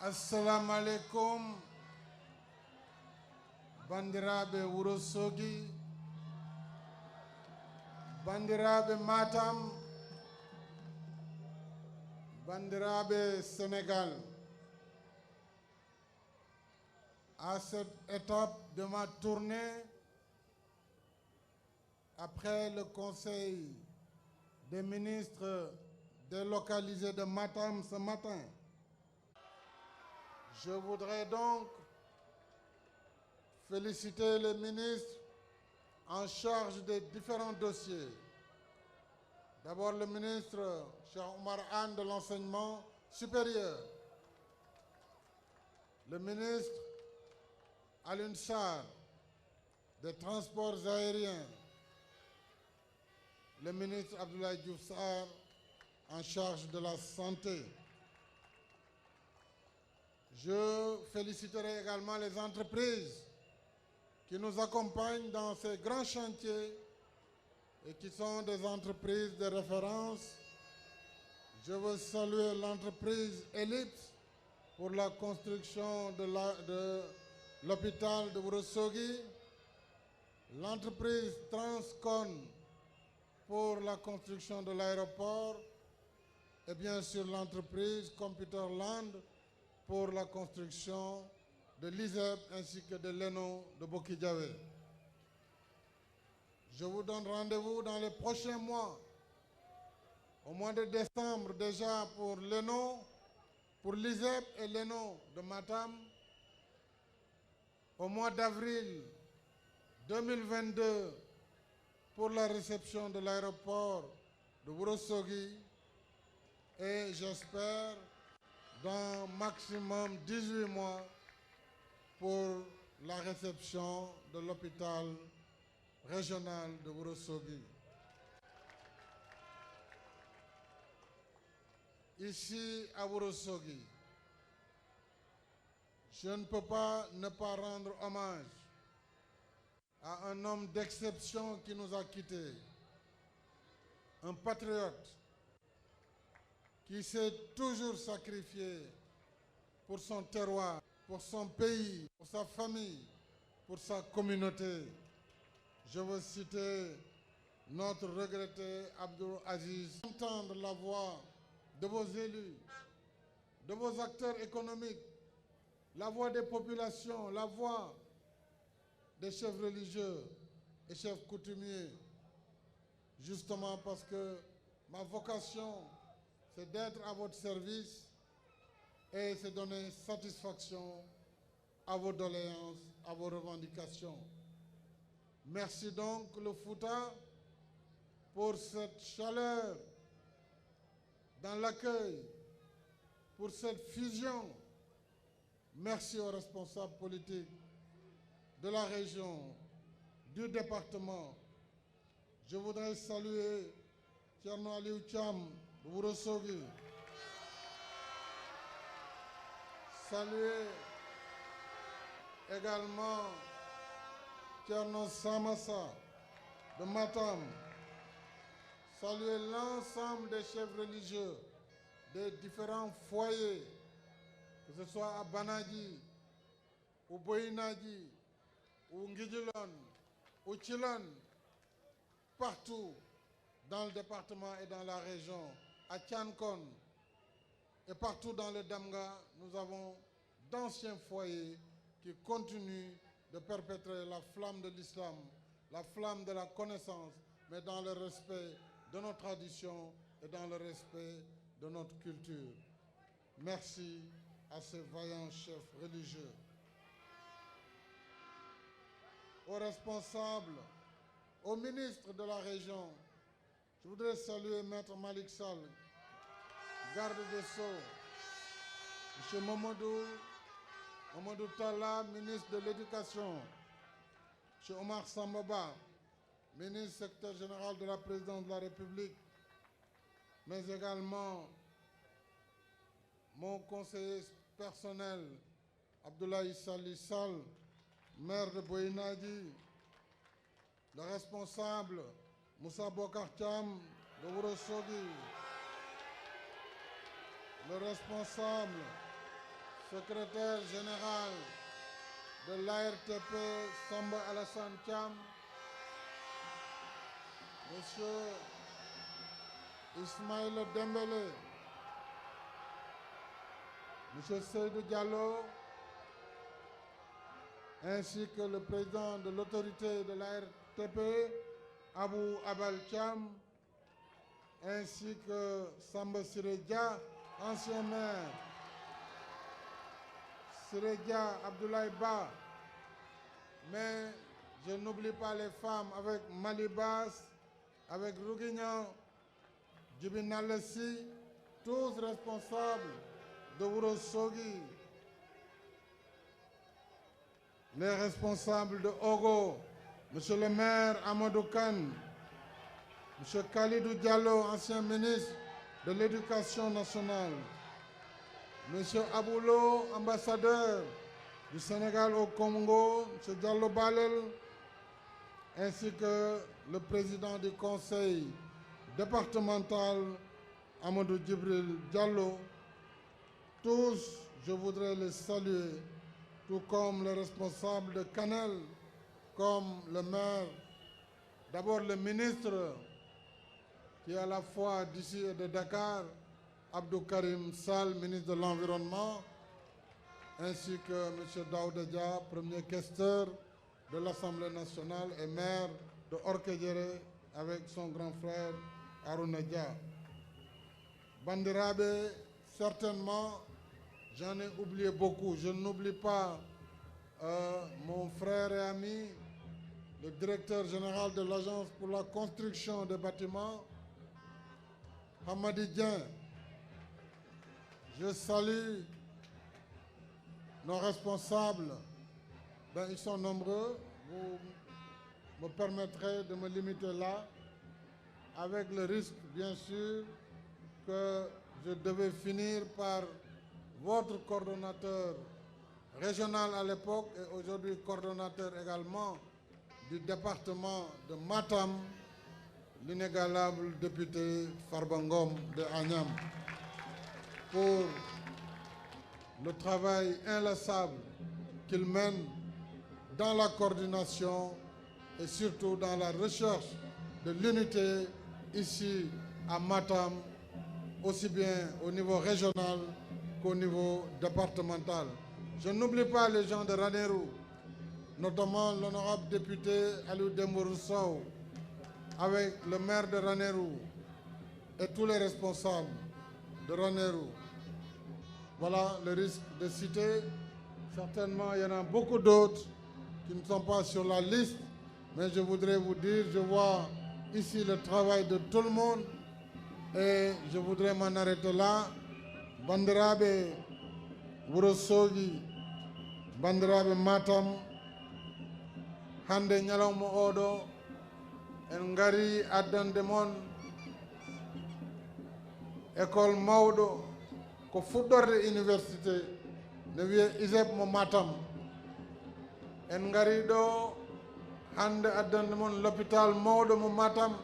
Assalamu alaikum, bandiraɓe Wurosogi, bandiraɓe Matam, bandiraɓe Sénégal. À cette étape de ma tournée, après le Conseil des ministres délocalisé de Matam ce matin, je voudrais donc féliciter les ministres en charge des différents dossiers. D'abord le ministre Cheikh Oumar Anne de l'enseignement supérieur, le ministre Alioune Sarr des transports aériens, le ministre Abdoulaye Diouf Sarr en charge de la santé. Je féliciterai également les entreprises qui nous accompagnent dans ces grands chantiers et qui sont des entreprises de référence. Je veux saluer l'entreprise Ellipse pour la construction de l'hôpital de Wurosogi, l'entreprise Transcon pour la construction de l'aéroport et bien sûr l'entreprise Computerland pour la construction de l'ISEP ainsi que de l'ENO de Bokidjavé. Je vous donne rendez-vous dans les prochains mois, au mois de décembre déjà pour l'ENO, pour l'ISEP et l'ENO de Matam, au mois d'avril 2022 pour la réception de l'aéroport de Wurosogi et j'espère dans maximum 18 mois pour la réception de l'hôpital régional de Wurosogi. Ici à Wurosogi, je ne peux pas ne pas rendre hommage à un homme d'exception qui nous a quittés, un patriote qui s'est toujours sacrifié pour son terroir, pour son pays, pour sa famille, pour sa communauté. Je veux citer notre regretté Abdoul Aziz. Entendre la voix de vos élus, de vos acteurs économiques, la voix des populations, la voix des chefs religieux et chefs coutumiers, justement parce que ma vocation, c'est d'être à votre service et c'est donner satisfaction à vos doléances, à vos revendications. Merci donc le Fouta pour cette chaleur dans l'accueil, pour cette fusion. Merci aux responsables politiques de la région, du département. Je voudrais saluer Thierno Aliou Thiam de Wurosogi, saluer également Thierno Samassa de Matam, saluer l'ensemble des chefs religieux des différents foyers, que ce soit à Banadji, ou Boyinadji, ou Ngidjilon, ou Chilon, partout dans le département et dans la région, à Tiankon et partout dans le Damga, nous avons d'anciens foyers qui continuent de perpétrer la flamme de l'islam, la flamme de la connaissance, mais dans le respect de nos traditions et dans le respect de notre culture. Merci à ces vaillants chefs religieux. Aux responsables, aux ministres de la région, je voudrais saluer Maître Malik Sall, garde des Sceaux, M. Mamadou Talla, ministre de l'Éducation, M. Omar Sambaba, ministre secrétaire général de la présidence de la République, mais également mon conseiller personnel, Abdoulaye Sali Sall, maire de Boyinadji, le responsable Moussa Bokar Thiam de Wurosogi, le responsable secrétaire général de l'ARTP, Samba Alassane Thiam, Monsieur Ismaïla Dembélé, Monsieur Seydou Diallo, ainsi que le président de l'autorité de l'ARTP, Abou Abal Thiam, ainsi que Samba Siredia, ancien maire, Siredia Abdoulaye Ba, mais je n'oublie pas les femmes avec Malibas, avec Rouguignan, Djibinalessi, tous responsables de Ourossogui, les responsables de Ogo, Monsieur le maire Amadou Kane, Monsieur Khalidou Diallo, ancien ministre de l'Éducation nationale, Monsieur Aboulo, ambassadeur du Sénégal au Congo, Monsieur Diallo Balel, ainsi que le président du conseil départemental, Amadou Djibril Diallo. Tous, je voudrais les saluer, tout comme les responsables de Canel, comme le maire, d'abord le ministre qui est à la fois d'ici et de Dakar, Abdou Karim Sall, ministre de l'Environnement, ainsi que M. Daouda Dia, premier questeur de l'Assemblée nationale et maire de Orkedjere avec son grand frère Arouna Dia. Bandirabe, certainement, j'en ai oublié beaucoup. Je n'oublie pas mon frère et ami, le directeur général de l'Agence pour la construction des bâtiments, Hamadi Dien. Je salue nos responsables. Ils sont nombreux. Vous me permettrez de me limiter là, avec le risque, bien sûr, que je devais finir par votre coordonnateur régional à l'époque et aujourd'hui coordonnateur également du département de Matam, l'inégalable député Farbangom de Agnam, pour le travail inlassable qu'il mène dans la coordination et surtout dans la recherche de l'unité ici à Matam, aussi bien au niveau régional qu'au niveau départemental. Je n'oublie pas les gens de Ranérou, notamment l'honorable député Aliou Dembourou Sow, avec le maire de Ranérou et tous les responsables de Ranérou. Voilà le risque de citer. Certainement, il y en a beaucoup d'autres qui ne sont pas sur la liste, mais je voudrais vous dire, je vois ici le travail de tout le monde et je voudrais m'en arrêter là. Bandirabe Ourossogui, Bandirabe Matam, hande ñalawma oɗo en ngari addande mon école mawɗo ko fuɗɗorde université ne wiye ISEP mo Matam. En ngari ɗo hande addande mon l'hôpital mawɗo mo Matam,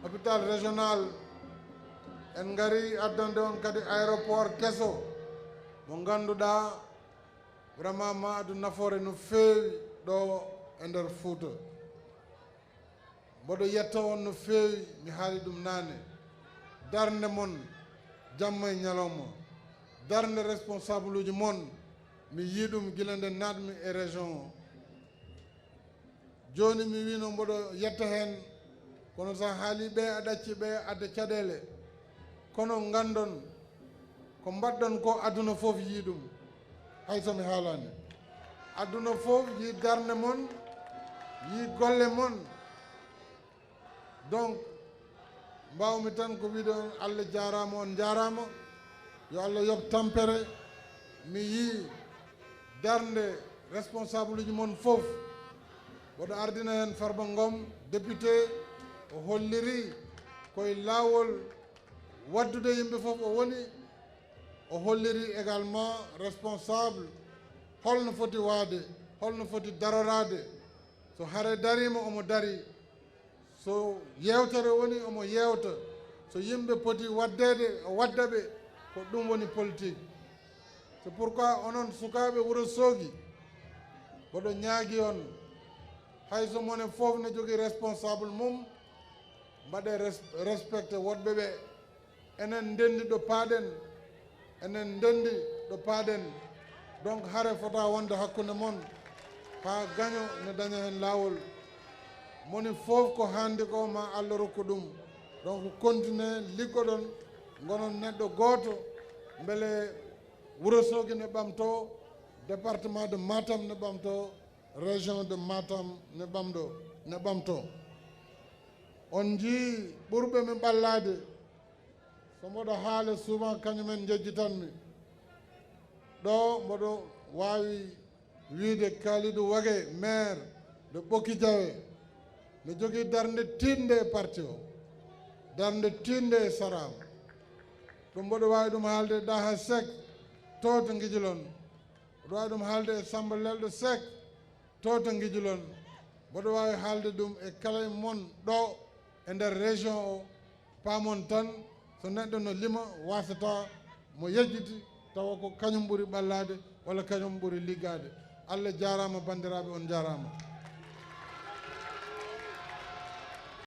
hôpital régional. En ngari addande on kadi aéroport kesso mo ganduɗa vraiment ma adu nafoore no feewi ɗo e nder Fouta. Mboɗo yetta on no feewi, mi haali ɗum naane. Darnde mon jamma e ñalawma, darnde responsable uji mon mi yii ɗum gila nde natmi e région o. Joni mi wino mboɗo yetta hen, kono sa haali ɓe a ɗacci ɓe adde caɗele, kono gandon ko mbaɗɗon ko aduna fof yii ɗum, hay somi haalani. Aduna fof yii darnde mon, yii golle mon. Donc mbawmi tan ko wiide on Allah jarama, on jarama, yo Allah yoɓ tampere. Mi yii darnde responsable uji mon fof. Woɗo ardina hen Farba Ngom député, o holliri koye lawol waddude yimɓe fof o woni. O holliri également responsable holno foti waade, holno foti darorade. So haare darima omo dari, so yewtere woni omo yewta, so yimɓe poti waddede o wadda ɓe, ko ɗum woni politique. C'est pourquoi onon sukaɓe wuro Sogi boɗo ñaagi on hayso mone fof ne jogui responsable mum mbaɗe respecté woɗɓe ɓe enen ndendi ɗo paaɗen enen ndendi ɗo paaɗen donc hare fota wonde hakkude mon ha gaño ne daña hen lawol moni fof ko handi ko ma Allah rokku ɗum donc continue liggoɗon gonon neɗɗo goto beele Wourossogui ne ɓamto département de Matam ne ɓamto région de Matam ne ɓamto on jii ɓurɓe min ɓallade so mboɗo haala souvent kañumen jejjitanmi ɗo mboɗo wawi wiide Kalidou Wague maire de Ɓokki Diawe ne jogui darde tinde e parti o darde tinde e Saram ɗum mboɗo wawi ɗum haalde Daha Seck to to Guijilon mboɗo wawi ɗum haalde e Samba Lelɗo Seck to to Guijilon mboɗo wawi haalde ɗum e kala mon ɗo e nder région o paamon tan so neɗɗo no lima wasata mo yejjiti tawa ko kañum ɓuuri ɓallade walla kañum ɓuuri liggade Allah jarama bandiraɓe on jarama